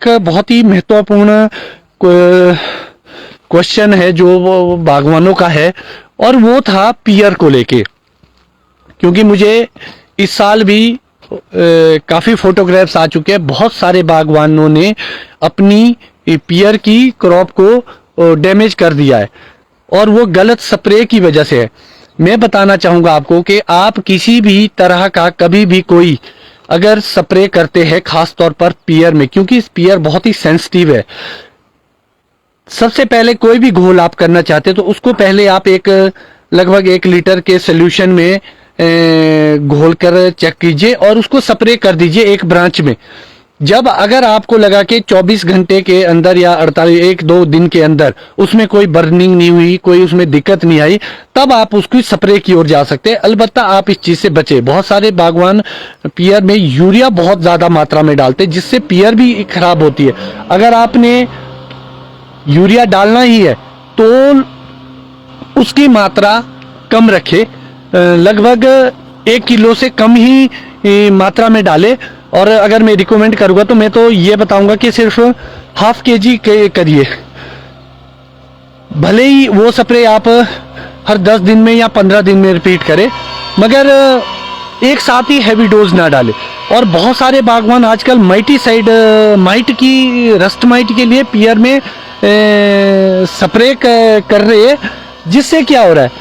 एक बहुत ही महत्वपूर्ण क्वेश्चन है जो वो बागवानों का है, और वो था पियर को लेके। क्योंकि मुझे इस साल भी काफ़ी फोटोग्राफ्स आ चुके हैं। बहुत सारे बागवानों ने अपनी पियर की क्रॉप को डैमेज कर दिया है, और वो गलत स्प्रे की वजह से है। मैं बताना चाहूँगा आपको कि आप किसी भी तरह का कभी भी कोई अगर स्प्रे करते हैं, खास तौर पर पियर में, क्योंकि पियर बहुत ही सेंसिटिव है। सबसे पहले कोई भी घोल आप करना चाहते हैं तो उसको पहले आप लगभग 1 लीटर के सोल्यूशन में घोल कर चेक कीजिए और उसको स्प्रे कर दीजिए एक ब्रांच में। जब अगर आपको लगा कि 24 घंटे के अंदर या 48 1-2 दिन के अंदर उसमें कोई बर्निंग नहीं हुई, कोई उसमें दिक्कत नहीं आई, तब आप उसकी स्प्रे की ओर जा सकते हैं। अलबत्ता आप इस चीज़ से बचे। बहुत सारे बागवान पियर में यूरिया बहुत ज़्यादा मात्रा में डालते हैं, जिससे पियर भी खराब होती है। अगर आपने यूरिया डालना ही है तो उसकी मात्रा कम रखे, लगभग 1 किलो से कम ही मात्रा में डाले। और अगर मैं रिकमेंड करूँगा तो मैं तो ये बताऊंगा कि सिर्फ ½ kg करिए। भले ही वो स्प्रे आप हर 10 दिन में या 15 दिन में रिपीट करें, मगर एक साथ ही हैवी डोज ना डाले। और बहुत सारे बागवान आजकल माइट की रस्ट माइट के लिए पियर में स्प्रे कर रहे हैं, जिससे क्या हो रहा है,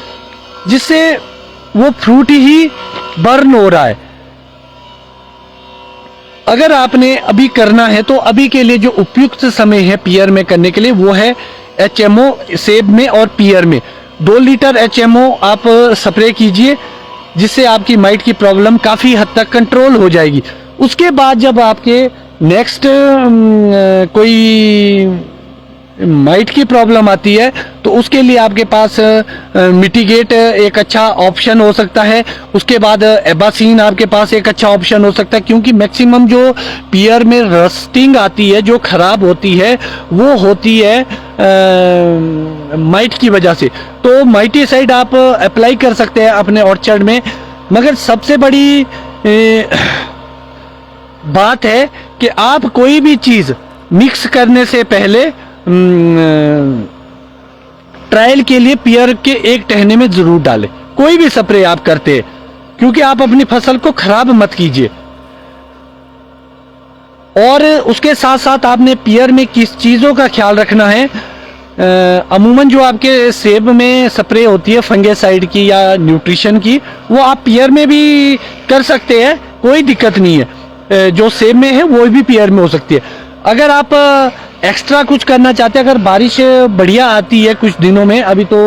जिससे वो फ्रूट ही बर्न हो रहा है। अगर आपने अभी करना है तो अभी के लिए जो उपयुक्त समय है पियर में करने के लिए वो है HMO सेब में और पियर में। 2 लीटर HMO आप स्प्रे कीजिए, जिससे आपकी माइट की प्रॉब्लम काफ़ी हद तक कंट्रोल हो जाएगी। उसके बाद जब आपके नेक्स्ट कोई माइट की प्रॉब्लम आती है तो उसके लिए आपके पास मिटिगेट एक अच्छा ऑप्शन हो सकता है। उसके बाद एबासीन आपके पास एक अच्छा ऑप्शन हो सकता है, क्योंकि मैक्सिमम जो पियर में रस्टिंग आती है, जो खराब होती है, वो होती है माइट की वजह से। तो माइटीसाइड आप अप्लाई कर सकते हैं अपने ऑर्चर्ड में। मगर सबसे बड़ी बात है कि आप कोई भी चीज़ मिक्स करने से पहले ट्रायल के लिए पियर के एक टहने में जरूर डालें, कोई भी स्प्रे आप करते हैं, क्योंकि आप अपनी फसल को खराब मत कीजिए। और उसके साथ साथ आपने पियर में किस चीज़ों का ख्याल रखना है। अमूमन जो आपके सेब में स्प्रे होती है फंगेसाइड की या न्यूट्रिशन की, वो आप पियर में भी कर सकते हैं, कोई दिक्कत नहीं है। जो सेब में है वो भी पियर में हो सकती है। अगर आप एक्स्ट्रा कुछ करना चाहते हैं, अगर बारिश बढ़िया आती है कुछ दिनों में, अभी तो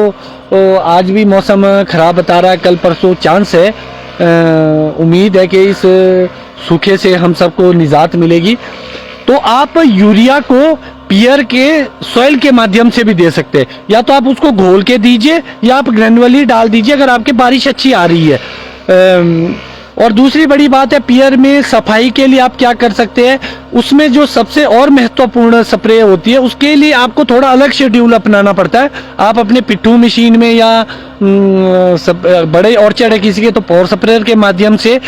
आज भी मौसम ख़राब बता रहा है, कल परसों चांस है, उम्मीद है कि इस सूखे से हम सबको निजात मिलेगी, तो आप यूरिया को पियर के सॉइल के माध्यम से भी दे सकते हैं। या तो आप उसको घोल के दीजिए या आप ग्रेनुअली डाल दीजिए, अगर आपके बारिश अच्छी आ रही है। और दूसरी बड़ी बात है, पियर में सफाई के लिए आप क्या कर सकते हैं, उसमें जो सबसे और महत्वपूर्ण स्प्रे होती है उसके लिए आपको थोड़ा अलग शेड्यूल अपनाना पड़ता है। आप अपने पिट्ठू मशीन में या बड़े ऑर्चर्ड है किसी के तो पावर स्प्रेयर के माध्यम से,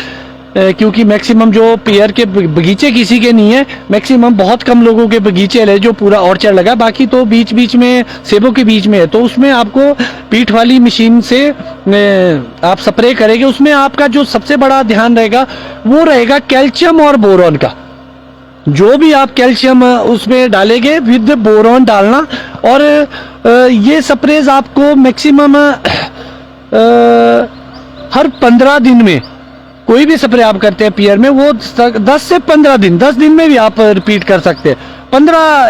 क्योंकि मैक्सिमम जो पियर के बगीचे किसी के नहीं है, मैक्सिमम बहुत कम लोगों के बगीचे है जो पूरा ऑर्चर्ड लगा, बाकी तो बीच बीच में सेबों के बीच में है, तो उसमें आपको पीठ वाली मशीन से आप स्प्रे करेंगे। उसमें आपका जो सबसे बड़ा ध्यान रहेगा वो रहेगा कैल्शियम और बोरॉन का। जो भी आप कैल्शियम उसमें डालेंगे विद बोरॉन डालना। और ये स्प्रेज आपको मैक्सिमम हर 15 दिन में, कोई भी स्प्रे आप करते हैं पियर में, वो 10 से 15 दिन, 10 दिन में भी आप रिपीट कर सकते हैं।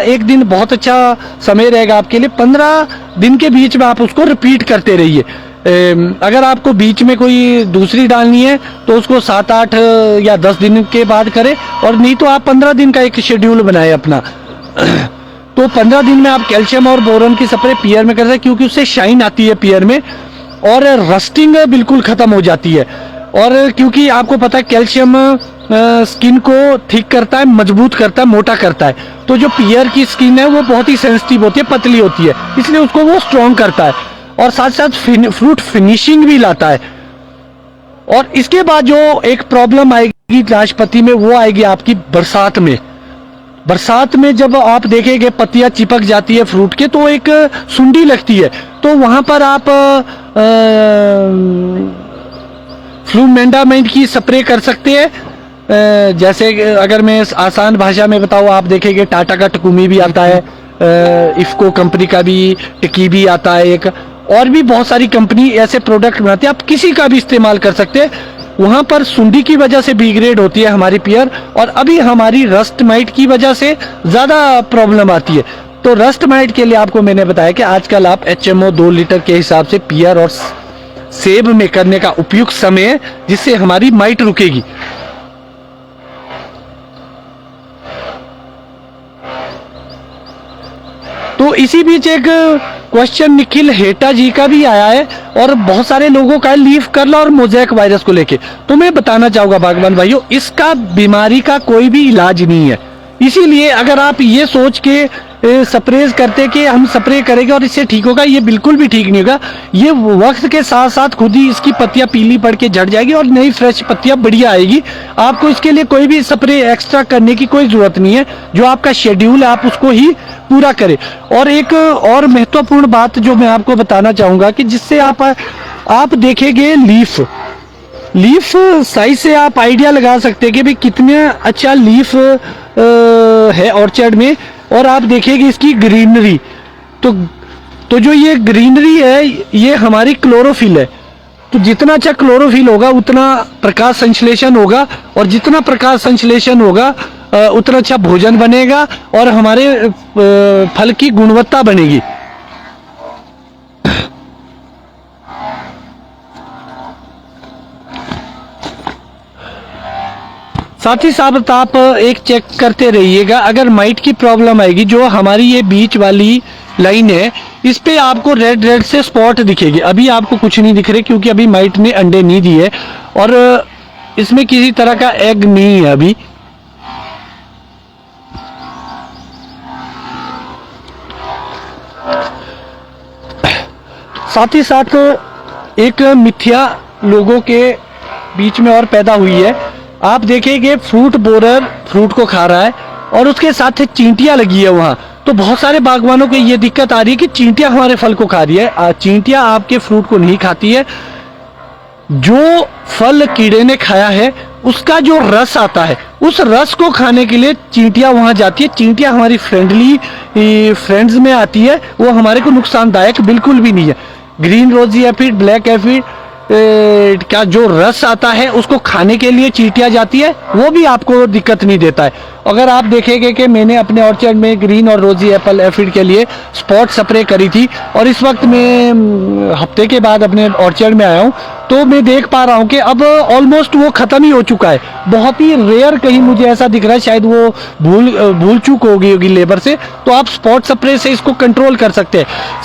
1 दिन बहुत अच्छा समय रहेगा आपके लिए। 15 दिन के बीच में आप उसको रिपीट करते रहिए। अगर आपको बीच में कोई दूसरी डालनी है तो उसको 7, 8 या 10 दिन के बाद करें, और नहीं तो आप 15 दिन का एक शेड्यूल बनाए अपना। तो 15 दिन में आप कैल्शियम और बोरॉन की स्प्रे पियर में कर सकते हैं, क्योंकि उससे शाइन आती है पियर में और रस्टिंग बिल्कुल खत्म हो जाती है। और क्योंकि आपको पता है कैल्शियम स्किन को ठीक करता है, मजबूत करता है, मोटा करता है, तो जो पियर की स्किन है वो बहुत ही सेंसिटिव होती है, पतली होती है, इसलिए उसको वो स्ट्रॉन्ग करता है और साथ साथ फ्रूट फिनिशिंग भी लाता है। और इसके बाद जो एक प्रॉब्लम आएगी नाशपाती में, वो आएगी आपकी बरसात में। बरसात में जब आप देखेंगे पत्तियां चिपक जाती है फ्रूट के तो एक सुंडी लगती है, तो वहां पर आप फ्लूमेंडामाइड की स्प्रे कर सकते हैं। जैसे अगर मैं आसान भाषा में बताऊं, आप देखेंगे टाटा का टकुमी भी आता है, इफ्को कंपनी का भी टिकी भी आता है एक, और भी बहुत सारी कंपनी ऐसे प्रोडक्ट बनाती है, आप किसी का भी इस्तेमाल कर सकते हैं। वहां पर सुंडी की वजह से डिग्रेड होती है हमारी पियर, और अभी हमारी रस्ट माइट की वजह से ज्यादा प्रॉब्लम आती है। तो रस्ट माइट के लिए आपको मैंने बताया कि आजकल आप HMO 2 लीटर के हिसाब से पियर और सेब में करने का उपयुक्त समय है, जिससे हमारी माइट रुकेगी। तो इसी बीच एक क्वेश्चन निखिल हेटा जी का भी आया है, और बहुत सारे लोगों का लीफ कर्ल और मोज़ेक वायरस को लेके। तो मैं बताना चाहूंगा बागवान भाइयों, इसका बीमारी का कोई भी इलाज नहीं है। इसीलिए अगर आप ये सोच के स्प्रे करते कि हम स्प्रे करेंगे और इससे ठीक होगा, ये बिल्कुल भी ठीक नहीं होगा। ये वक्त के साथ साथ खुद ही इसकी पत्तियां पीली पड़ के झड़ जाएगी और नई फ्रेश पत्तियां बढ़िया आएगी। आपको इसके लिए कोई भी स्प्रे एक्स्ट्रा करने की कोई जरूरत नहीं है, जो आपका शेड्यूल है आप उसको ही पूरा करें। और एक और महत्वपूर्ण बात जो मैं आपको बताना चाहूंगा कि जिससे आप देखेंगे लीफ साइज से आप आइडिया लगा सकते हैं कि भाई कितना अच्छा लीफ है ऑर्चर्ड में, और आप देखेंगे इसकी ग्रीनरी। तो जो ये ग्रीनरी है ये हमारी क्लोरोफिल है। तो जितना अच्छा क्लोरोफिल होगा उतना प्रकाश संश्लेषण होगा, और जितना प्रकाश संश्लेषण होगा उतना अच्छा भोजन बनेगा और हमारे फल की गुणवत्ता बनेगी। साथ ही साथ आप एक चेक करते रहिएगा, अगर माइट की प्रॉब्लम आएगी, जो हमारी ये बीच वाली लाइन है इस पे आपको रेड से स्पॉट दिखेगी। अभी आपको कुछ नहीं दिख रहे क्योंकि अभी माइट ने अंडे नहीं दिए और इसमें किसी तरह का एग नहीं है अभी। साथ ही साथ एक मिथ्या लोगों के बीच में और पैदा हुई है। आप देखेंगे फ्रूट बोरर फ्रूट को खा रहा है और उसके साथ चींटियां लगी है वहां। तो बहुत सारे बागवानों को ये दिक्कत आ रही है कि चींटियां हमारे फल को खा रही है। चींटियां आपके फ्रूट को नहीं खाती है। जो फल कीड़े ने खाया है उसका जो रस आता है उस रस को खाने के लिए चींटियां वहां जाती है। चींटियां हमारी फ्रेंड्स में आती है, वो हमारे को नुकसानदायक बिल्कुल भी नहीं है। ग्रीन रोजी एफिड, ब्लैक एफिड का जो रस आता है उसको खाने के लिए चींटियां जाती है, वो भी आपको दिक्कत नहीं देता है। अगर आप देखेंगे कि मैंने अपने ऑर्चर्ड में ग्रीन और रोजी एप्पल एफिड के लिए स्पॉट स्प्रे करी थी और इस वक्त मैं हफ्ते के बाद अपने ऑर्चर्ड में आया हूं, तो मैं देख पा रहा हूं कि अब ऑलमोस्ट वो खत्म ही हो चुका है। बहुत ही रेयर कहीं मुझे ऐसा दिख रहा है, शायद वो भूल चूक हो गई होगी लेबर से। तो आप स्पॉट स्प्रे से इसको कंट्रोल कर सकते हैं।